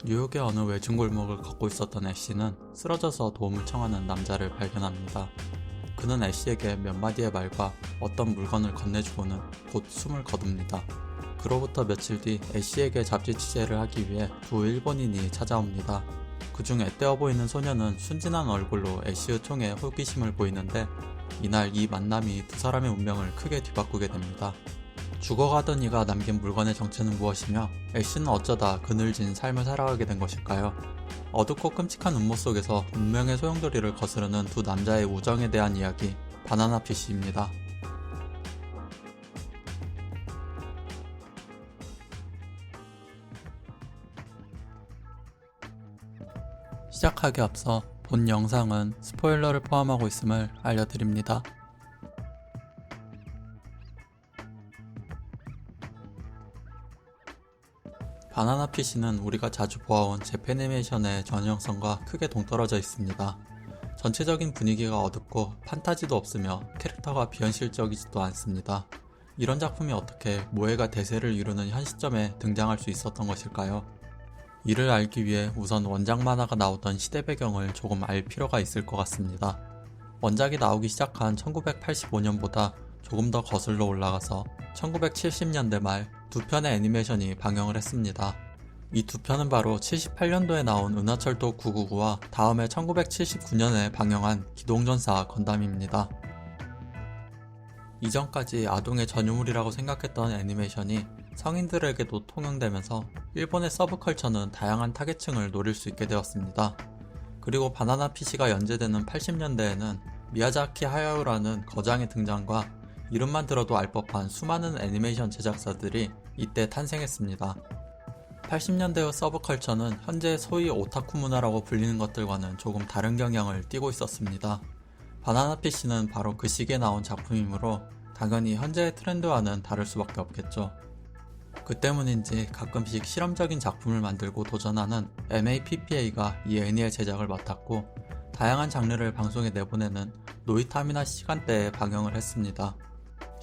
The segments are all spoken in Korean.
뉴욕의 어느 외진골목을 걷고 있었던 애쉬는 쓰러져서 도움을 청하는 남자를 발견합니다. 그는 애쉬에게 몇 마디의 말과 어떤 물건을 건네주고는 곧 숨을 거둡니다. 그로부터 며칠 뒤 애쉬에게 잡지 취재를 하기 위해 두 일본인이 찾아옵니다. 그중 앳되어 보이는 소녀는 순진한 얼굴로 애쉬의 총에 호기심을 보이는데 이날 이 만남이 두 사람의 운명을 크게 뒤바꾸게 됩니다. 죽어가던 이가 남긴 물건의 정체는 무엇이며 애쉬는 어쩌다 그늘진 삶을 살아가게 된 것일까요? 어둡고 끔찍한 음모 속에서 운명의 소용돌이를 거스르는 두 남자의 우정에 대한 이야기, 바나나피쉬입니다. 시작하기 앞서 본 영상은 스포일러를 포함하고 있음을 알려드립니다. 바나나피쉬는 우리가 자주 보아온 재패니메이션의 전형성과 크게 동떨어져 있습니다. 전체적인 분위기가 어둡고 판타지도 없으며 캐릭터가 비현실적이지도 않습니다. 이런 작품이 어떻게 모해가 대세를 이루는 현 시점에 등장할 수 있었던 것일까요? 이를 알기 위해 우선 원작 만화가 나오던 시대 배경을 조금 알 필요가 있을 것 같습니다. 원작이 나오기 시작한 1985년보다 조금 더 거슬러 올라가서 1970년대 말 두 편의 애니메이션이 방영을 했습니다. 이 두 편은 바로 78년도에 나온 은하철도 999와 다음해 1979년에 방영한 기동전사 건담입니다. 이전까지 아동의 전유물이라고 생각했던 애니메이션이 성인들에게도 통용되면서 일본의 서브컬처는 다양한 타겟층을 노릴 수 있게 되었습니다. 그리고 바나나피쉬가 연재되는 80년대에는 미야자키 하야오라는 거장의 등장과 이름만 들어도 알 법한 수많은 애니메이션 제작사들이 이때 탄생했습니다. 80년대의 서브컬처는 현재 소위 오타쿠 문화라고 불리는 것들과는 조금 다른 경향을 띠고 있었습니다. 바나나피쉬는 바로 그 시기에 나온 작품이므로 당연히 현재의 트렌드와는 다를 수밖에 없겠죠. 그 때문인지 가끔씩 실험적인 작품을 만들고 도전하는 MAPPA가 이 애니의 제작을 맡았고 다양한 장르를 방송에 내보내는 노이타미나 시간대에 방영을 했습니다.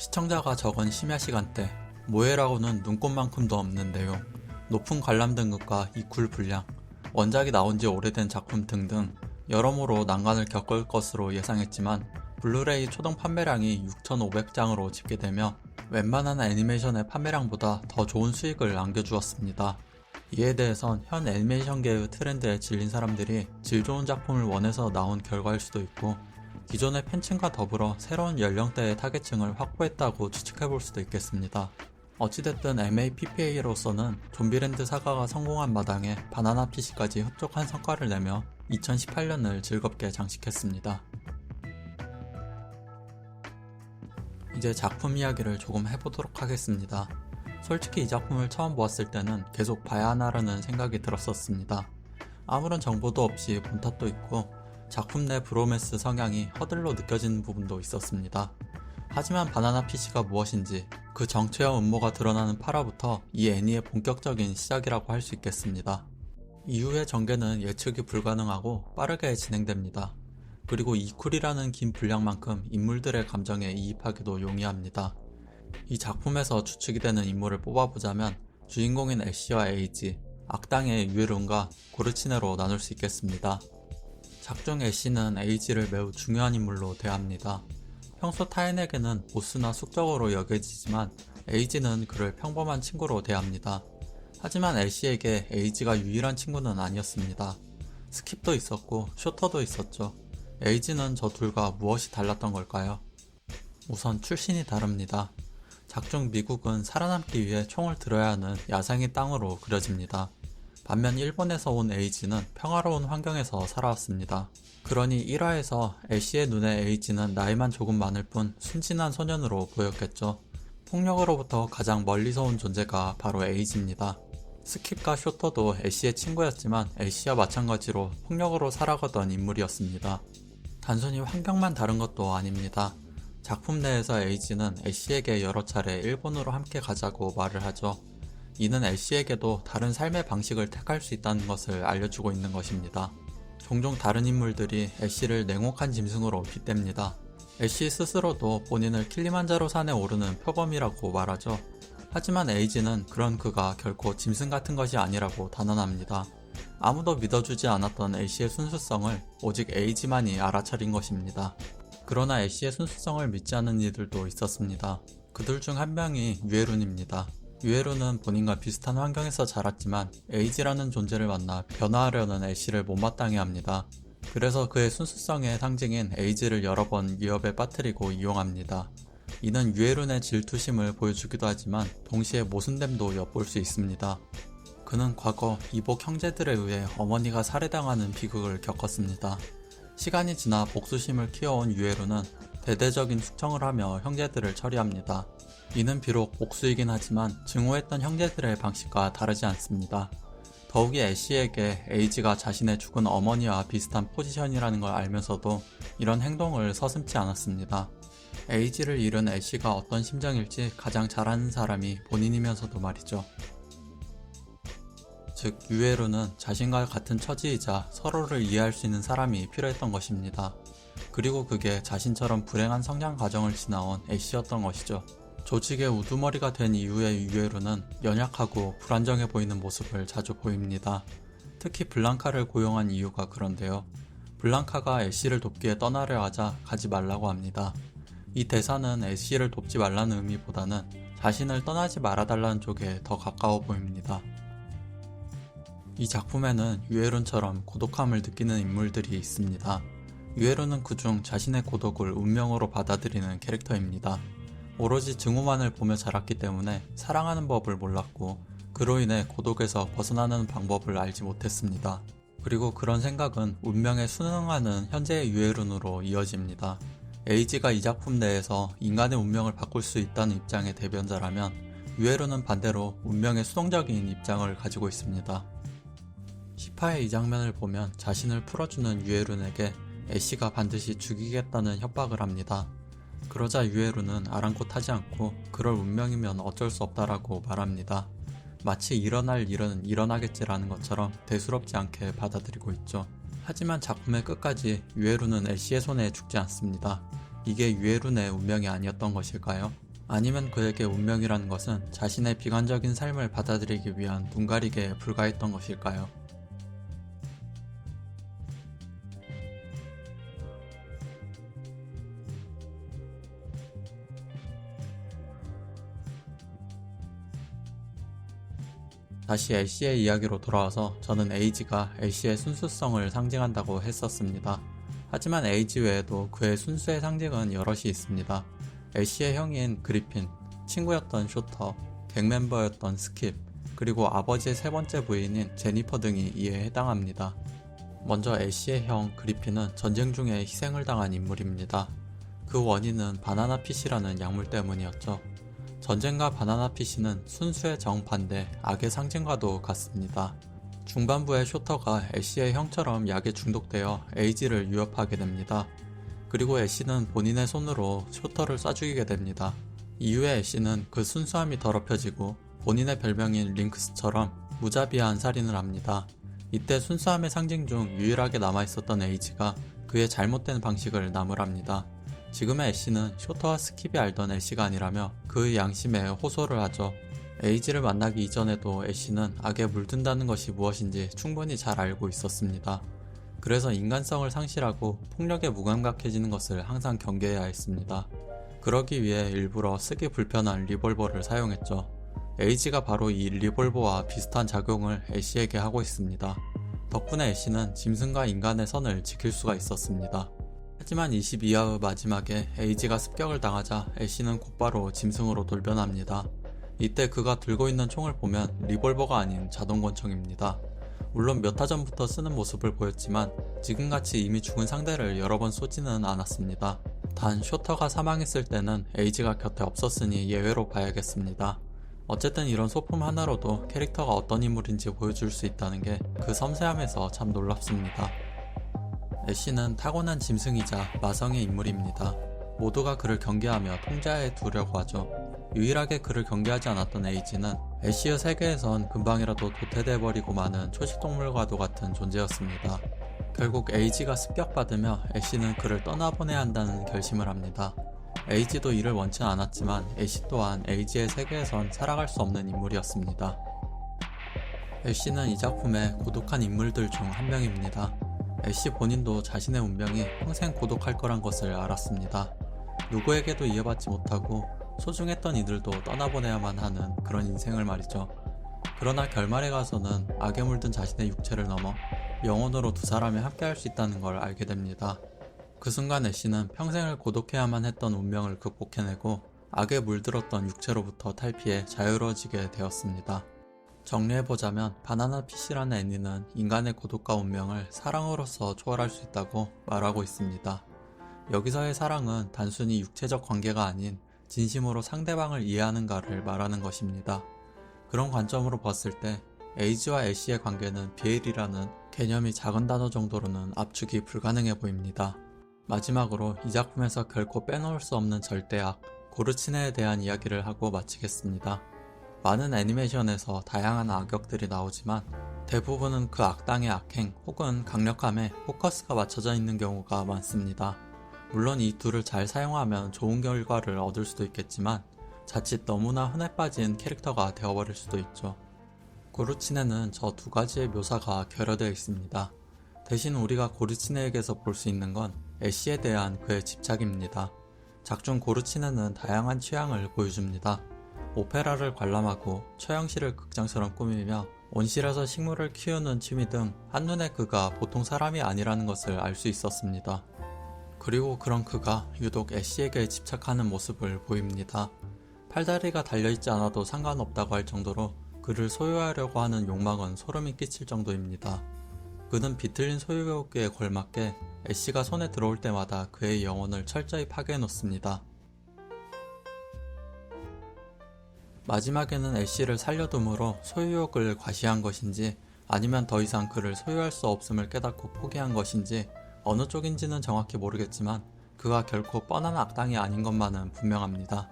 시청자가 적은 심야 시간대, 모해라고는 눈꽃만큼도 없는 내용, 높은 관람 등급과 이쿨 분량, 원작이 나온지 오래된 작품 등등 여러모로 난관을 겪을 것으로 예상했지만 블루레이 초동 판매량이 6,500장으로 집계되며 웬만한 애니메이션의 판매량보다 더 좋은 수익을 안겨주었습니다. 이에 대해선 현 애니메이션계의 트렌드에 질린 사람들이 질 좋은 작품을 원해서 나온 결과일 수도 있고 기존의 팬층과 더불어 새로운 연령대의 타겟층을 확보했다고 추측해볼 수도 있겠습니다. 어찌됐든 MAPPA로서는 좀비랜드 사가가 성공한 마당에 바나나피쉬까지 흡족한 성과를 내며 2018년을 즐겁게 장식했습니다. 이제 작품 이야기를 조금 해보도록 하겠습니다. 솔직히 이 작품을 처음 보았을 때는 계속 봐야 하나라는 생각이 들었었습니다. 아무런 정보도 없이 본 탓도 있고 작품 내 브로맨스 성향이 허들로 느껴지는 부분도 있었습니다. 하지만 바나나피쉬가 무엇인지 그 정체와 음모가 드러나는 8화부터 이 애니의 본격적인 시작이라고 할 수 있겠습니다. 이후의 전개는 예측이 불가능하고 빠르게 진행됩니다. 그리고 이쿨이라는 긴 분량만큼 인물들의 감정에 이입하기도 용이합니다. 이 작품에서 추측이 되는 인물을 뽑아보자면 주인공인 애쉬와 에이지, 악당의 유에룬과 고르치네로 나눌 수 있겠습니다. 작중 애쉬는 에이지를 매우 중요한 인물로 대합니다. 평소 타인에게는 보스나 숙적으로 여겨지지만 에이지는 그를 평범한 친구로 대합니다. 하지만 애쉬에게 에이지가 유일한 친구는 아니었습니다. 스킵도 있었고 쇼터도 있었죠. 에이지는 저 둘과 무엇이 달랐던 걸까요? 우선 출신이 다릅니다. 작중 미국은 살아남기 위해 총을 들어야 하는 야생의 땅으로 그려집니다. 반면 일본에서 온 에이지는 평화로운 환경에서 살아왔습니다. 그러니 1화에서 애쉬의 눈에 에이지는 나이만 조금 많을 뿐 순진한 소년으로 보였겠죠. 폭력으로부터 가장 멀리서 온 존재가 바로 에이지입니다. 스킵과 쇼터도 애쉬의 친구였지만 애쉬와 마찬가지로 폭력으로 살아가던 인물이었습니다. 단순히 환경만 다른 것도 아닙니다. 작품 내에서 에이지는 애쉬에게 여러 차례 일본으로 함께 가자고 말을 하죠. 이는 애쉬에게도 다른 삶의 방식을 택할 수 있다는 것을 알려주고 있는 것입니다. 종종 다른 인물들이 애쉬를 냉혹한 짐승으로 빗댑니다. 애쉬 스스로도 본인을 킬리만자로 산에 오르는 표범이라고 말하죠. 하지만 에이지는 그런 그가 결코 짐승 같은 것이 아니라고 단언합니다. 아무도 믿어주지 않았던 애쉬의 순수성을 오직 에이지만이 알아차린 것입니다. 그러나 애쉬의 순수성을 믿지 않는 이들도 있었습니다. 그들 중 한 명이 유에룬입니다. 유에룬은 본인과 비슷한 환경에서 자랐지만 에이지라는 존재를 만나 변화하려는 애쉬를 못마땅해 합니다. 그래서 그의 순수성의 상징인 에이지를 여러 번 위협에 빠뜨리고 이용합니다. 이는 유에룬의 질투심을 보여주기도 하지만 동시에 모순됨도 엿볼 수 있습니다. 그는 과거 이복 형제들에 의해 어머니가 살해당하는 비극을 겪었습니다. 시간이 지나 복수심을 키워온 유에룬은 대대적인 숙청을 하며 형제들을 처리합니다. 이는 비록 복수이긴 하지만 증오했던 형제들의 방식과 다르지 않습니다. 더욱이 애쉬에게 에이지가 자신의 죽은 어머니와 비슷한 포지션이라는 걸 알면서도 이런 행동을 서슴지 않았습니다. 에이지를 잃은 애쉬가 어떤 심정일지 가장 잘 아는 사람이 본인이면서도 말이죠. 즉 유에룬은 자신과 같은 처지이자 서로를 이해할 수 있는 사람이 필요했던 것입니다. 그리고 그게 자신처럼 불행한 성장 과정을 지나온 애쉬였던 것이죠. 조직의 우두머리가 된 이후의 유에룬은 연약하고 불안정해 보이는 모습을 자주 보입니다. 특히 블랑카를 고용한 이유가 그런데요. 블랑카가 애쉬를 돕기에 떠나려 하자 가지 말라고 합니다. 이 대사는 애쉬를 돕지 말라는 의미보다는 자신을 떠나지 말아달라는 쪽에 더 가까워 보입니다. 이 작품에는 유에룬처럼 고독함을 느끼는 인물들이 있습니다. 유에룬은 그중 자신의 고독을 운명으로 받아들이는 캐릭터입니다. 오로지 증오만을 보며 자랐기 때문에 사랑하는 법을 몰랐고 그로 인해 고독에서 벗어나는 방법을 알지 못했습니다. 그리고 그런 생각은 운명에 순응하는 현재의 유에룬으로 이어집니다. 에이지가 이 작품 내에서 인간의 운명을 바꿀 수 있다는 입장의 대변자라면 유에룬은 반대로 운명에 수동적인 입장을 가지고 있습니다. 10화의 이 장면을 보면 자신을 풀어주는 유에룬에게 애쉬가 반드시 죽이겠다는 협박을 합니다. 그러자 유에룬은 아랑곳하지 않고 그럴 운명이면 어쩔 수 없다라고 말합니다. 마치 일어날 일은 일어나겠지라는 것처럼 대수롭지 않게 받아들이고 있죠. 하지만 작품의 끝까지 유에룬은 애쉬의 손에 죽지 않습니다. 이게 유에룬의 운명이 아니었던 것일까요? 아니면 그에게 운명이라는 것은 자신의 비관적인 삶을 받아들이기 위한 눈가리개에 불과했던 것일까요? 다시 애쉬의 이야기로 돌아와서 저는 에이지가 애쉬의 순수성을 상징한다고 했었습니다. 하지만 에이지 외에도 그의 순수의 상징은 여럿이 있습니다. 애쉬의 형인 그리핀, 친구였던 쇼터, 갱 멤버였던 스킵, 그리고 아버지의 세 번째 부인인 제니퍼 등이 이에 해당합니다. 먼저 애쉬의 형 그리핀은 전쟁 중에 희생을 당한 인물입니다. 그 원인은 바나나 핏이라는 약물 때문이었죠. 전쟁과 바나나 핏이는 순수의 정반대 악의 상징과도 같습니다. 중반부에 쇼터가 애쉬의 형처럼 약에 중독되어 에이지를 위협하게 됩니다. 그리고 애쉬는 본인의 손으로 쇼터를 쏴 죽이게 됩니다. 이후에 애쉬는 그 순수함이 더럽혀지고 본인의 별명인 링크스처럼 무자비한 살인을 합니다. 이때 순수함의 상징 중 유일하게 남아있었던 에이지가 그의 잘못된 방식을 나무랍니다. 지금의 애쉬는 쇼터와 스킵이 알던 애쉬가 아니라며 그의 양심에 호소를 하죠. 에이지를 만나기 이전에도 애쉬는 악에 물든다는 것이 무엇인지 충분히 잘 알고 있었습니다. 그래서 인간성을 상실하고 폭력에 무감각해지는 것을 항상 경계해야 했습니다. 그러기 위해 일부러 쓰기 불편한 리볼버를 사용했죠. 에이지가 바로 이 리볼버와 비슷한 작용을 애쉬에게 하고 있습니다. 덕분에 애쉬는 짐승과 인간의 선을 지킬 수가 있었습니다. 하지만 22화의 마지막에 에이지가 습격을 당하자 애쉬는 곧바로 짐승으로 돌변합니다. 이때 그가 들고 있는 총을 보면 리볼버가 아닌 자동권총입니다. 물론 몇 화 전부터 쓰는 모습을 보였지만 지금같이 이미 죽은 상대를 여러 번 쏘지는 않았습니다. 단 쇼터가 사망했을 때는 에이지가 곁에 없었으니 예외로 봐야겠습니다. 어쨌든 이런 소품 하나로도 캐릭터가 어떤 인물인지 보여줄 수 있다는 게 그 섬세함에서 참 놀랍습니다. 애쉬는 타고난 짐승이자 마성의 인물입니다. 모두가 그를 경계하며 통제하에 두려고 하죠. 유일하게 그를 경계하지 않았던 에이지는 애쉬의 세계에선 금방이라도 도태돼버리고 마는 초식동물과도 같은 존재였습니다. 결국 에이지가 습격받으며 애쉬는 그를 떠나보내야 한다는 결심을 합니다. 에이지도 이를 원치 않았지만 애쉬 또한 에이지의 세계에선 살아갈 수 없는 인물이었습니다. 애쉬는 이 작품의 고독한 인물들 중 한 명입니다. 애쉬 본인도 자신의 운명이 평생 고독할 거란 것을 알았습니다. 누구에게도 이해받지 못하고 소중했던 이들도 떠나보내야만 하는 그런 인생을 말이죠. 그러나 결말에 가서는 악에 물든 자신의 육체를 넘어 영혼으로 두 사람이 함께할 수 있다는 걸 알게 됩니다. 그 순간 애쉬는 평생을 고독해야만 했던 운명을 극복해내고 악에 물들었던 육체로부터 탈피해 자유로워지게 되었습니다. 정리해보자면 바나나 피쉬라는 애니는 인간의 고독과 운명을 사랑으로서 초월할 수 있다고 말하고 있습니다. 여기서의 사랑은 단순히 육체적 관계가 아닌 진심으로 상대방을 이해하는가를 말하는 것입니다. 그런 관점으로 봤을 때 에이지와 애쉬의 관계는 비엘이라는 개념이 작은 단어 정도로는 압축이 불가능해 보입니다. 마지막으로 이 작품에서 결코 빼놓을 수 없는 절대악, 고르치네에 대한 이야기를 하고 마치겠습니다. 많은 애니메이션에서 다양한 악역들이 나오지만 대부분은 그 악당의 악행 혹은 강력함에 포커스가 맞춰져 있는 경우가 많습니다. 물론 이 둘을 잘 사용하면 좋은 결과를 얻을 수도 있겠지만 자칫 너무나 흔해 빠진 캐릭터가 되어버릴 수도 있죠. 고르치네는 저 두 가지의 묘사가 결여되어 있습니다. 대신 우리가 고르치네에게서 볼 수 있는 건 애쉬에 대한 그의 집착입니다. 작중 고르치네는 다양한 취향을 보여줍니다. 오페라를 관람하고 처형실을 극장처럼 꾸미며 온실에서 식물을 키우는 취미 등 한눈에 그가 보통 사람이 아니라는 것을 알 수 있었습니다. 그리고 그런 그가 유독 애쉬에게 집착하는 모습을 보입니다. 팔다리가 달려있지 않아도 상관없다고 할 정도로 그를 소유하려고 하는 욕망은 소름이 끼칠 정도입니다. 그는 비틀린 소유욕에 걸맞게 애쉬가 손에 들어올 때마다 그의 영혼을 철저히 파괴해놓습니다. 마지막에는 애쉬를 살려둠으로 소유욕을 과시한 것인지 아니면 더 이상 그를 소유할 수 없음을 깨닫고 포기한 것인지 어느 쪽인지는 정확히 모르겠지만 그가 결코 뻔한 악당이 아닌 것만은 분명합니다.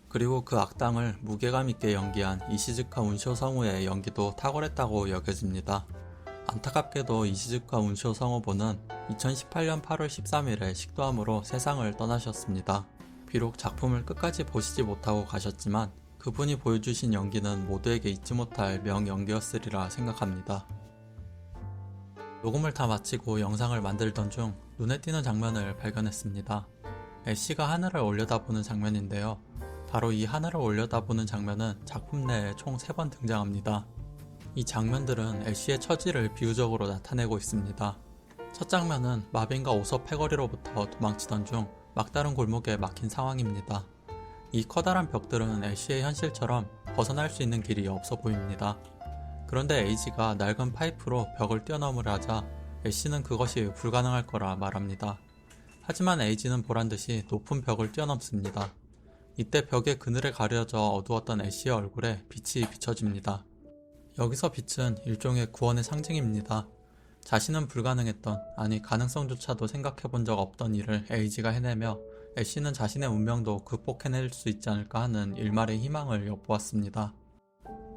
그리고 그 악당을 무게감 있게 연기한 이시즈카 운쇼 성우의 연기도 탁월했다고 여겨집니다. 안타깝게도 이시즈카 운쇼 성우분은 2018년 8월 13일에 식도암으로 세상을 떠나셨습니다. 비록 작품을 끝까지 보시지 못하고 가셨지만 그분이 보여주신 연기는 모두에게 잊지 못할 명연기였으리라 생각합니다. 녹음을 다 마치고 영상을 만들던 중 눈에 띄는 장면을 발견했습니다. 애쉬가 하늘을 올려다보는 장면인데요. 바로 이 하늘을 올려다보는 장면은 작품 내에 총 3번 등장합니다. 이 장면들은 애쉬의 처지를 비유적으로 나타내고 있습니다. 첫 장면은 마빈과 오섭 패거리로부터 도망치던 중 막다른 골목에 막힌 상황입니다. 이 커다란 벽들은 애쉬의 현실처럼 벗어날 수 있는 길이 없어 보입니다. 그런데 에이지가 낡은 파이프로 벽을 뛰어넘으려 하자 애쉬는 그것이 불가능할 거라 말합니다. 하지만 에이지는 보란듯이 높은 벽을 뛰어넘습니다. 이때 벽의 그늘에 가려져 어두웠던 애쉬의 얼굴에 빛이 비춰집니다. 여기서 빛은 일종의 구원의 상징입니다. 자신은 불가능했던, 아니 가능성조차도 생각해본 적 없던 일을 에이지가 해내며 애쉬는 자신의 운명도 극복해낼 수 있지 않을까 하는 일말의 희망을 엿보았습니다.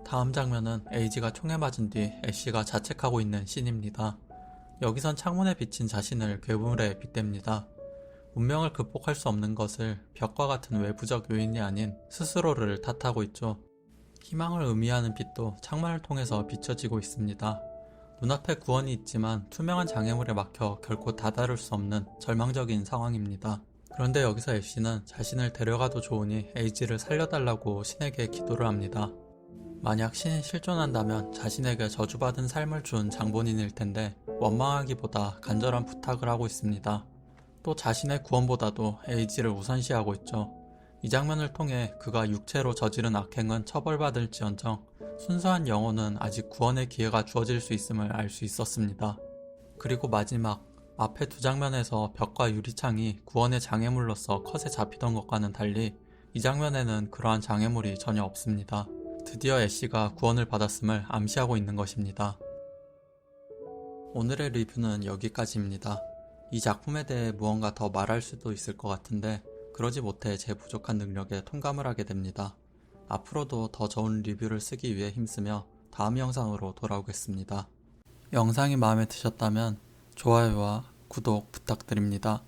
다음 장면은 에이지가 총에 맞은 뒤 애쉬가 자책하고 있는 씬입니다. 여기선 창문에 비친 자신을 괴물에 빗댑니다. 운명을 극복할 수 없는 것을 벽과 같은 외부적 요인이 아닌 스스로를 탓하고 있죠. 희망을 의미하는 빛도 창문을 통해서 비춰지고 있습니다. 눈앞에 구원이 있지만 투명한 장애물에 막혀 결코 다다를 수 없는 절망적인 상황입니다. 그런데 여기서 애쉬는 자신을 데려가도 좋으니 에이지를 살려달라고 신에게 기도를 합니다. 만약 신이 실존한다면 자신에게 저주받은 삶을 준 장본인일 텐데 원망하기보다 간절한 부탁을 하고 있습니다. 또 자신의 구원보다도 에이지를 우선시하고 있죠. 이 장면을 통해 그가 육체로 저지른 악행은 처벌받을지언정 순수한 영혼은 아직 구원의 기회가 주어질 수 있음을 알 수 있었습니다. 그리고 마지막 앞에 두 장면에서 벽과 유리창이 구원의 장애물로서 컷에 잡히던 것과는 달리 이 장면에는 그러한 장애물이 전혀 없습니다. 드디어 애쉬가 구원을 받았음을 암시하고 있는 것입니다. 오늘의 리뷰는 여기까지입니다. 이 작품에 대해 무언가 더 말할 수도 있을 것 같은데 그러지 못해 제 부족한 능력에 통감을 하게 됩니다. 앞으로도 더 좋은 리뷰를 쓰기 위해 힘쓰며 다음 영상으로 돌아오겠습니다. 영상이 마음에 드셨다면 좋아요와 구독 부탁드립니다.